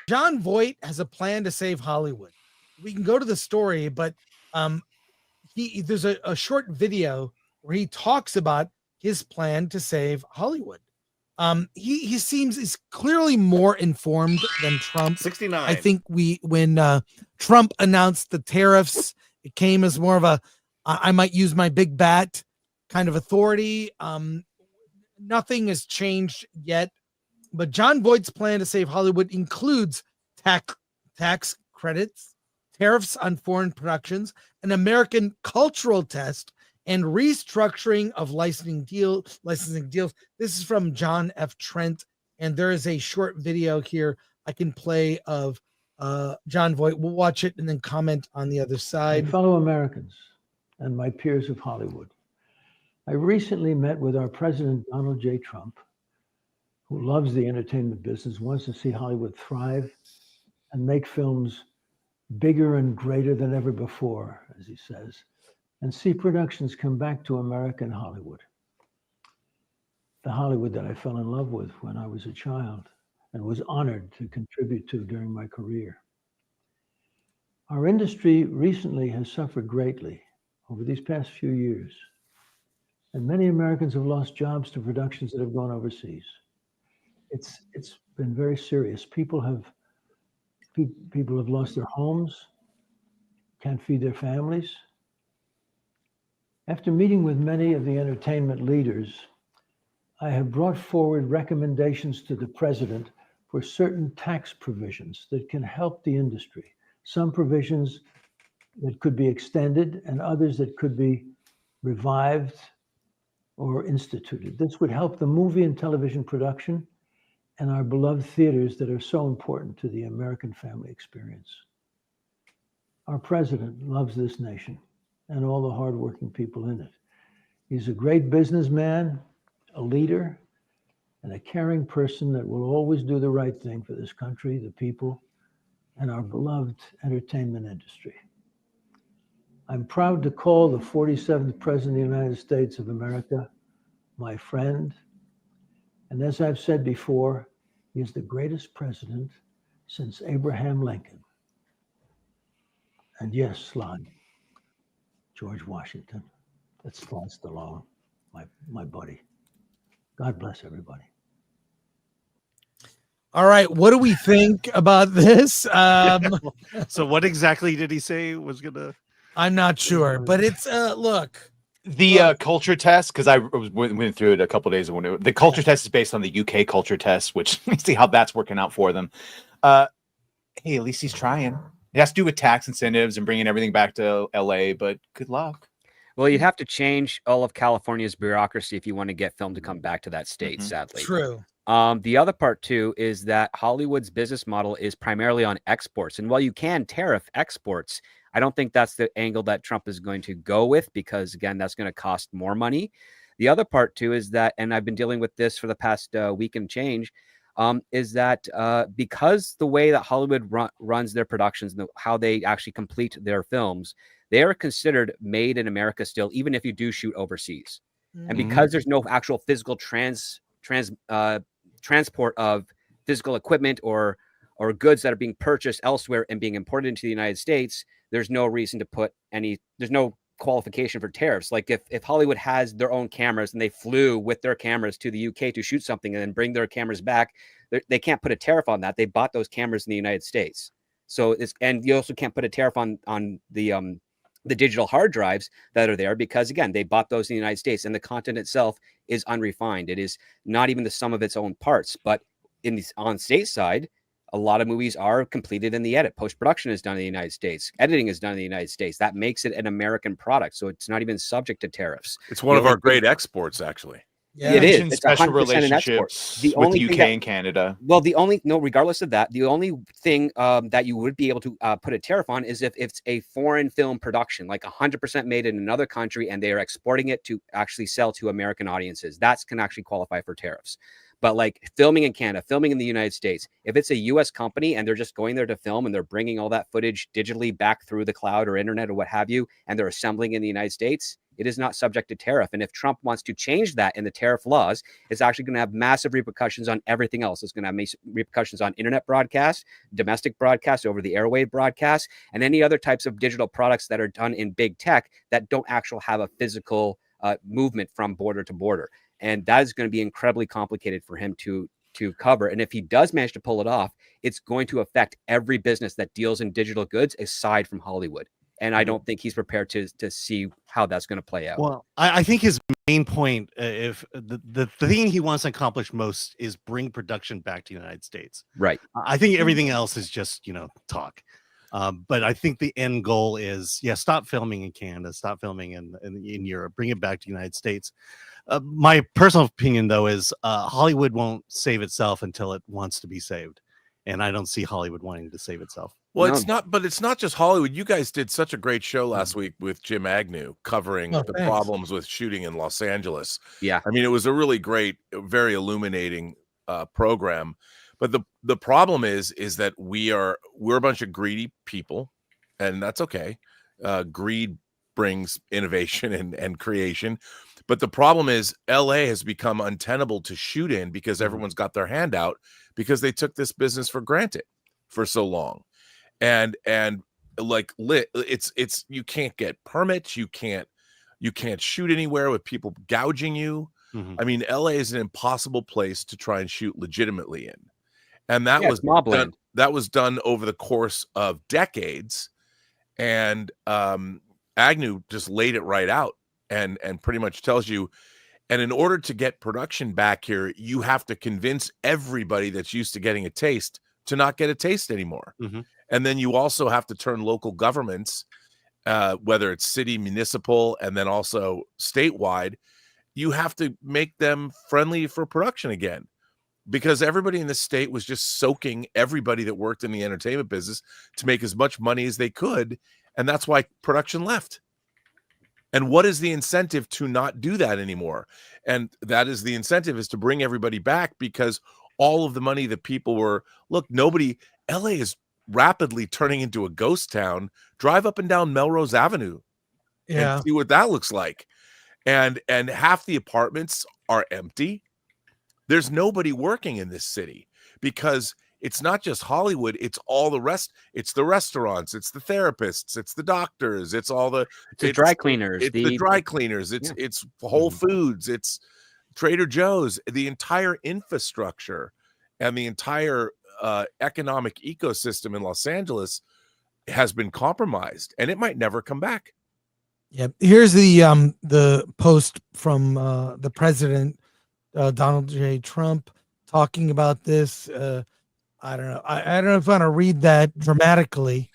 Jon Voight has a plan to save Hollywood. We can go to the story, but there's a short video where he talks about his plan to save Hollywood. He seems is clearly more informed than Trump. 69. I think when Trump announced the tariffs, it came as more of a I might use my big bat kind of authority. Nothing has changed yet, but Jon Voight's plan to save Hollywood includes tax credits, tariffs on foreign productions, an American cultural test, and restructuring of licensing deals. This is from John F. Trent, and there is a short video here I can play of Jon Voight. We'll watch it and then comment on the other side. My fellow Americans and my peers of Hollywood, I recently met with our president, Donald J. Trump, who loves the entertainment business, wants to see Hollywood thrive and make films bigger and greater than ever before, as he says, and see productions come back to American Hollywood. The Hollywood that I fell in love with when I was a child and was honored to contribute to during my career. Our industry recently has suffered greatly over these past few years, and many Americans have lost jobs to productions that have gone overseas. It's been very serious. People have lost their homes, can't feed their families. After meeting with many of the entertainment leaders, I have brought forward recommendations to the president for certain tax provisions that can help the industry. Some provisions that could be extended and others that could be revived or instituted. This would help the movie and television production and our beloved theaters that are so important to the American family experience. Our president loves this nation and all the hardworking people in it. He's a great businessman, a leader, and a caring person that will always do the right thing for this country, the people, and our beloved entertainment industry. I'm proud to call the 47th President of the United States of America my friend. And as I've said before, he is the greatest president since Abraham Lincoln. And yes, Slon, George Washington. That's Slon Stallone, my buddy. God bless everybody. All right, what do we think about this? So what exactly did he say was gonna? I'm not sure, but it's look. The culture test, because I went through it a couple of days ago. The culture test is based on the UK culture test, which let's see how that's working out for them. Hey, at least he's trying. It has to do with tax incentives and bringing everything back to LA, but good luck. Well, you'd have to change all of California's bureaucracy if you want to get film to come back to that state, sadly. True. The other part, too, is that Hollywood's business model is primarily on exports. And while you can tariff exports, I don't think that's the angle that Trump is going to go with because, again, that's going to cost more money. The other part, too, is that, and I've been dealing with this for the past week and change, is that because the way that Hollywood runs their productions and how they actually complete their films, they are considered made in America still, even if you do shoot overseas. Mm-hmm. And because there's no actual physical transport of physical equipment or goods that are being purchased elsewhere and being imported into the United States, there's no reason to put there's no qualification for tariffs. Like if Hollywood has their own cameras and they flew with their cameras to the UK to shoot something and then bring their cameras back, they can't put a tariff on that. They bought those cameras in the United States. So and you also can't put a tariff on the digital hard drives that are there because, again, they bought those in the United States and the content itself is unrefined. It is not even the sum of its own parts. But on state side, a lot of movies are completed in the edit. Post-production is done in the United States. Editing is done in the United States. That makes it an American product. So it's not even subject to tariffs. It's one of our great exports, actually. Yeah. It is. It's special 100% relationships the with only the UK and Canada. Well, regardless of that, the only thing that you would be able to put a tariff on is if it's a foreign film production, like 100% made in another country, and they are exporting it to actually sell to American audiences. That can actually qualify for tariffs. But like filming in Canada, filming in the United States, if it's a US company and they're just going there to film and they're bringing all that footage digitally back through the cloud or internet or what have you, and they're assembling in the United States, it is not subject to tariff. And if Trump wants to change that in the tariff laws, it's actually going to have massive repercussions on everything else. It's going to have repercussions on internet broadcast, domestic broadcast, over the airwave broadcast, and any other types of digital products that are done in big tech that don't actually have a physical movement from border to border. And that is going to be incredibly complicated for him to cover. And if he does manage to pull it off, it's going to affect every business that deals in digital goods aside from Hollywood. And I don't think he's prepared to see how that's going to play out. Well, I think his main point, if the thing he wants to accomplish most is bring production back to the United States. Right. I think everything else is just, talk. But I think the end goal is, stop filming in Canada, stop filming in Europe, bring it back to the United States. My personal opinion, though, is Hollywood won't save itself until it wants to be saved. And I don't see Hollywood wanting to save itself. Well, No. it's not just Hollywood. You guys did such a great show last week with Jim Agnew covering the thanks. problems with shooting in Los Angeles. Yeah. I mean, it was a really great, very illuminating program. But the problem is that we're a bunch of greedy people, and that's okay. Greed brings innovation and creation. But the problem is LA has become untenable to shoot in because everyone's got their hand out because they took this business for granted for so long. And like it's you can't get permits, you can't shoot anywhere with people gouging you. I mean, LA is an impossible place to try and shoot legitimately in. And that was done over the course of decades. And Agnew just laid it right out and pretty much tells you, and in order to get production back here, you have to convince everybody that's used to getting a taste to not get a taste anymore. And then you also have to turn local governments, whether it's city, municipal, and then also statewide, you have to make them friendly for production again. Because everybody in the state was just soaking everybody that worked in the entertainment business to make as much money as they could. And that's why production left. And what is the incentive to not do that anymore? And that is the incentive, is to bring everybody back, because all of the money that people were, LA is rapidly turning into a ghost town. Drive up and down Melrose Avenue and see what that looks like. And half the apartments are empty. There's nobody working in this city because it's not just Hollywood. It's all the rest. It's the restaurants. It's the therapists. It's the doctors. It's all the dry cleaners. It's the dry cleaners. It's Whole Foods. It's Trader Joe's. The entire infrastructure and the entire economic ecosystem in Los Angeles has been compromised, and it might never come back. Yeah. Here's the post from the president, Donald J. Trump, talking about this. I don't know. I don't know if I want to read that dramatically.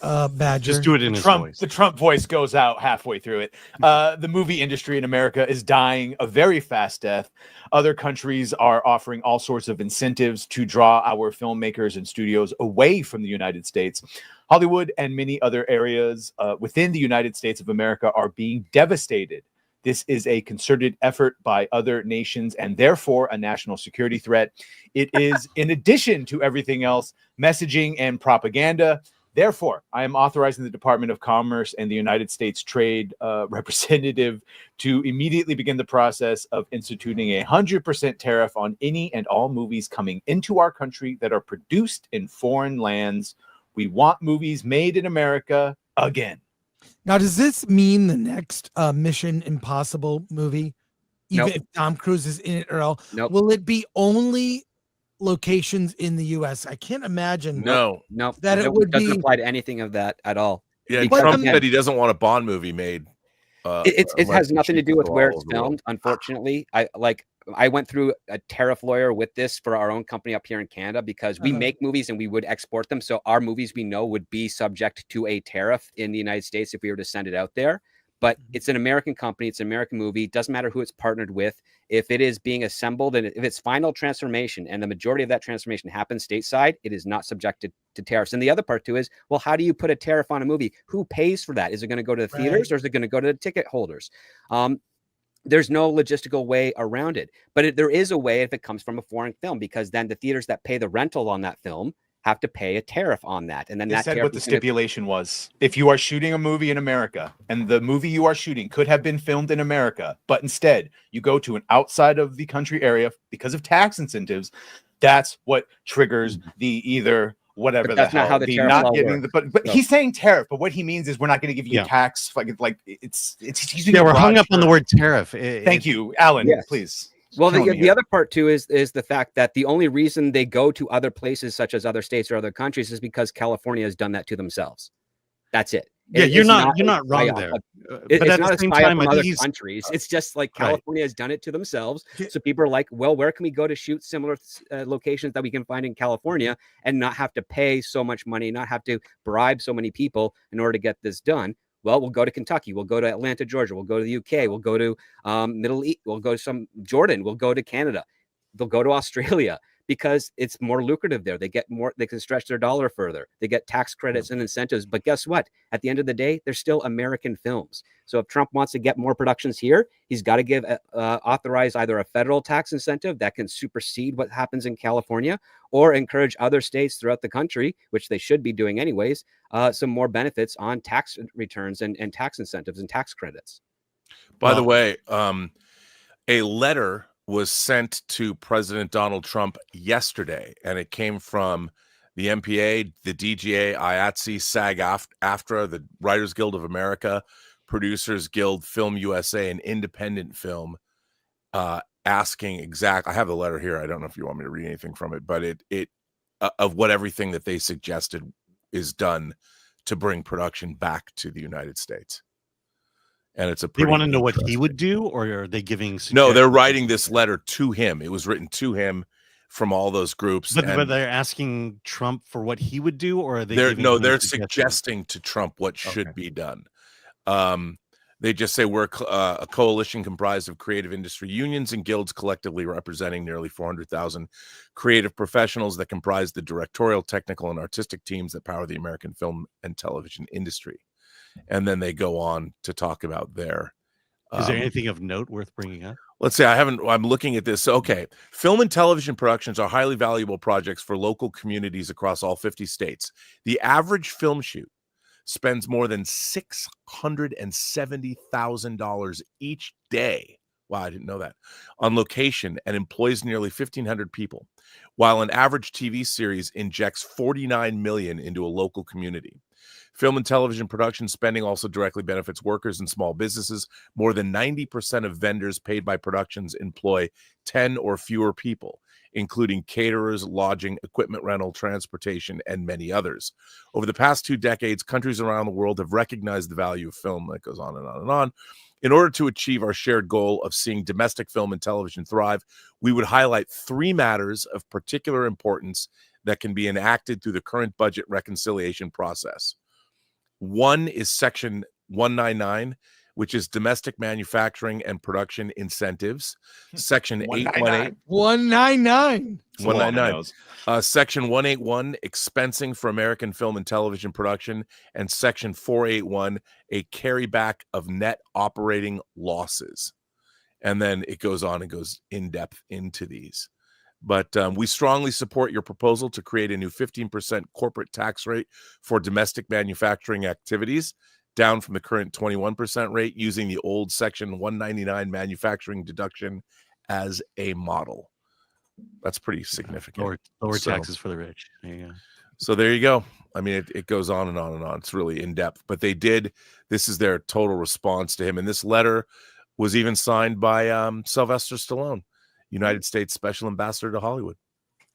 Badger. Just do it in his voice. The Trump voice goes out halfway through it. The movie industry in America is dying a very fast death. Other countries are offering all sorts of incentives to draw our filmmakers and studios away from the United States. Hollywood and many other areas within the United States of America are being devastated. This is a concerted effort by other nations and therefore a national security threat. It is, in addition to everything else, messaging and propaganda. Therefore, I am authorizing the Department of Commerce and the United States Trade Representative to immediately begin the process of instituting a 100% tariff on any and all movies coming into our country that are produced in foreign lands. We want movies made in America again. Now, does this mean the next Mission Impossible movie, even Nope. if Tom Cruise is in it or all, Nope. will it be only locations in the U.S.? I can't imagine. No. That it would doesn't be- apply to anything of that at all. Yeah, Because Trump again, said he doesn't want a Bond movie made. it unless has it nothing to shoots do with all where over it's the world. filmed. Unfortunately, I went through a tariff lawyer with this for our own company up here in Canada because we make movies and we would export them. So our movies we know would be subject to a tariff in the United States if we were to send it out there. But it's an American company. It's an American movie. Doesn't matter who it's partnered with. If it is being assembled and if it's final transformation and the majority of that transformation happens stateside, it is not subjected to tariffs. And the other part too is, well, how do you put a tariff on a movie? Who pays for that? Is it going to go to the theaters or is it going to go to the ticket holders? there's no logistical way around it. But there is a way if it comes from a foreign film, because then the theaters that pay the rental on that film have to pay a tariff on that. And then They that said tariff what the stipulation was. If you are shooting a movie in America and the movie you are shooting could have been filmed in America, but instead you go to an outside of the country area because of tax incentives, that's what triggers the either whatever But the that's not hell, how the the tariff not law getting works. the but So- he's saying tariff, but what he means is we're not going to give you Yeah. a tax. Like it's he's using Yeah, a we're hung broad up on the term. word tariff. Thank you, Alan. Yes. Please. Well, Tell me the here. other part too is the fact that the only reason they go to other places, such as other states or other countries, is because California has done that to themselves. That's it. Yeah, It's you're not a wrong psyop. there. But But it's at not the a same psyop time, from I other think he's countries. It's just like Right. California has done it to themselves. Yeah. So people are like, well, where can we go to shoot similar locations that we can find in California and not have to pay so much money, not have to bribe so many people in order to get this done? Well, we'll go to Kentucky. We'll go to Atlanta, Georgia. We'll go to the UK. We'll go to Middle East. We'll go to Jordan. We'll go to Canada. They'll go to Australia because it's more lucrative there. They get more, they can stretch their dollar further. They get tax credits and incentives. But guess what? At the end of the day, they're still American films. So if Trump wants to get more productions here, he's got to give authorize either a federal tax incentive that can supersede what happens in California, or encourage other states throughout the country, which they should be doing anyways, some more benefits on tax returns and tax incentives and tax credits. By the Well- way, a letter was sent to President Donald Trump yesterday, and it came from the MPA, the DGA, IATSE, SAG-AFTRA, the Writers Guild of America, Producers Guild, Film USA, and Independent Film, asking I have the letter here. I don't know if you want me to read anything from it, but it of what everything that they suggested is done to bring production back to the United States. And it's a They pretty want to know what he interesting- would do, or are they giving? No, they're suggestions? writing this letter to him. It was written to him from all those groups. But and they're asking Trump for what he would do, or are they? they're giving no, him they're suggestions? suggesting to Trump what should Okay. be done. They just say we're a coalition comprised of creative industry unions and guilds collectively representing nearly 400,000 creative professionals that comprise the directorial, technical, and artistic teams that power the American film and television industry. And then they go on to talk about their. Is there anything of note worth bringing up? Let's say I'm looking at this. Okay. Film and television productions are highly valuable projects for local communities across all 50 states. The average film shoot spends more than $670,000 each day. Wow, I didn't know that. On location, and employs nearly 1,500 people, while an average TV series injects $49 million into a local community. Film and television production spending also directly benefits workers and small businesses. More than 90% of vendors paid by productions employ 10 or fewer people, including caterers, lodging, equipment rental, transportation, and many others. Over the past 2 decades, countries around the world have recognized the value of film. That goes on and on and on. In order to achieve our shared goal of seeing domestic film and television thrive, we would highlight 3 matters of particular importance that can be enacted through the current budget reconciliation process. One is Section 199, which is domestic manufacturing and production incentives. Section 818. 199. It's a long 199. nose. Section 181, expensing for American film and television production, and Section 481, a carryback of net operating losses. And then it goes on and goes in depth into these. But we strongly support your proposal to create a new 15% corporate tax rate for domestic manufacturing activities, down from the current 21% rate, using the old Section 199 manufacturing deduction as a model. That's pretty significant. Lower So- taxes for the rich. There you go. So there you go. I mean, it goes on and on and on. It's really in depth. But this is their total response to him. And this letter was even signed by Sylvester Stallone, United States Special Ambassador to Hollywood.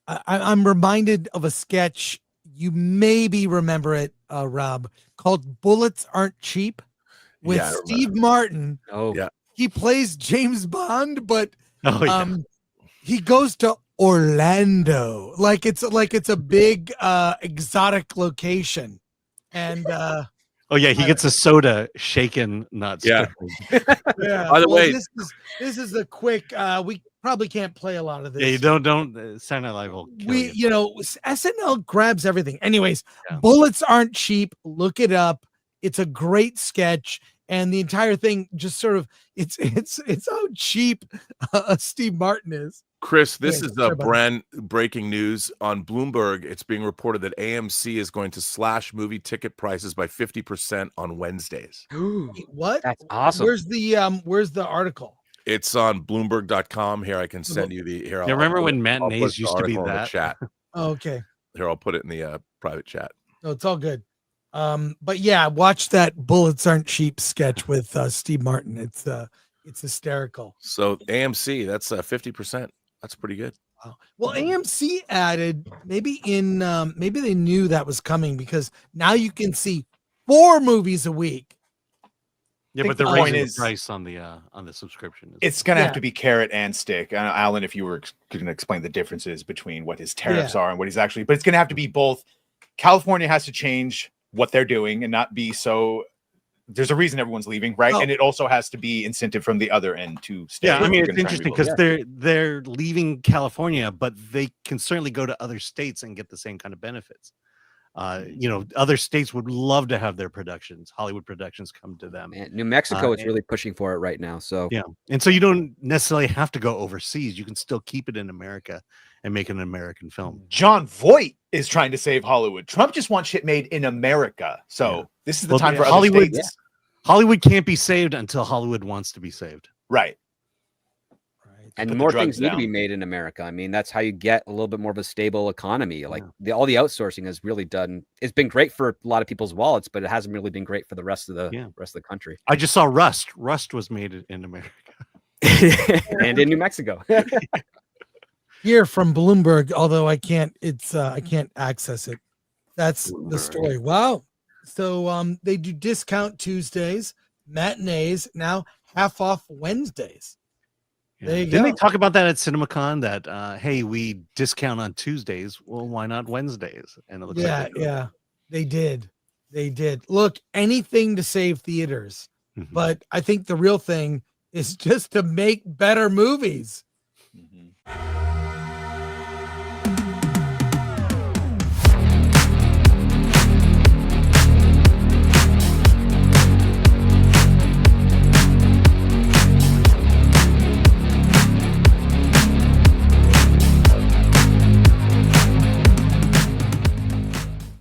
I'm reminded of a sketch. You maybe remember it, Rob, called Bullets Aren't Cheap with Yeah, I remember. Steve Martin. Oh, Yeah. He plays James Bond, but Oh yeah. he goes to Orlando. Like it's a big exotic location. And Oh yeah. He gets a soda shaken, not Yeah. stirred. yeah, By the way- this is a quick we probably can't play a lot of this. Yeah, you don't. Saturday Night Live will kill We you. SNL grabs everything. Anyways, Yeah. Bullets Aren't Cheap. Look it up. It's a great sketch. and the entire thing just sort of it's how cheap Steve Martin is. Chris, this Yeah, is sorry a about brand breaking news on Bloomberg. It's being reported that AMC is going to slash movie ticket prices by 50% on Wednesdays. Wait, what? That's awesome. Where's the article? It's on Bloomberg.com. Here, I can send you the. Here, Yeah, remember put when it- I'll put matinees the used to be article in the that? chat. Oh, okay. Here, I'll put it in the private chat. No, it's all good. But yeah, watch that Bullets Aren't Cheap sketch with Steve Martin. It's hysterical. So AMC, that's 50%. That's pretty good. Well, AMC added maybe they knew that was coming because now you can see 4 movies a week. Yeah, think but they're the point raising is- the price on the subscription. It's going to Yeah. have to be carrot and stick. Alan, if you were going to explain the differences between what his tariffs are and what he's actually, but it's going to have to be both. California has to change what they're doing and not be so. There's a reason everyone's leaving, right? Oh. And it also has to be incentive from the other end to stay. Yeah, I if mean, you're it's gonna try and interesting rebuild. because they're leaving California, but they can certainly go to other states and get the same kind of benefits. Other states would love to have their productions, Hollywood productions, come to them. Man, New Mexico is and- really pushing for it right now. So Yeah, and so you don't necessarily have to go overseas. You can still keep it in America and make an American film. John Voight is trying to save Hollywood. Trump just wants shit made in America. So Yeah. this is the Well, time for other Hollywood. states. Hollywood can't be saved until Hollywood wants to be saved. Right. and put the more drugs things need to be down. made in America. I mean, that's how you get a little bit more of a stable economy. Like all the outsourcing has really done. It's been great for a lot of people's wallets, but it hasn't really been great for the rest of the country I just saw Rust. Rust was made in America. and in New Mexico. Here from Bloomberg, although I can't access it. That's the story. Wow. So they do discount Tuesdays, matinees, now half off Wednesdays. Yeah. There you Didn't go. they talk about that at CinemaCon? That hey, we discount on Tuesdays. Well, why not Wednesdays? And it looks like They did. Look, anything to save theaters. Mhm. But I think the real thing is just to make better movies.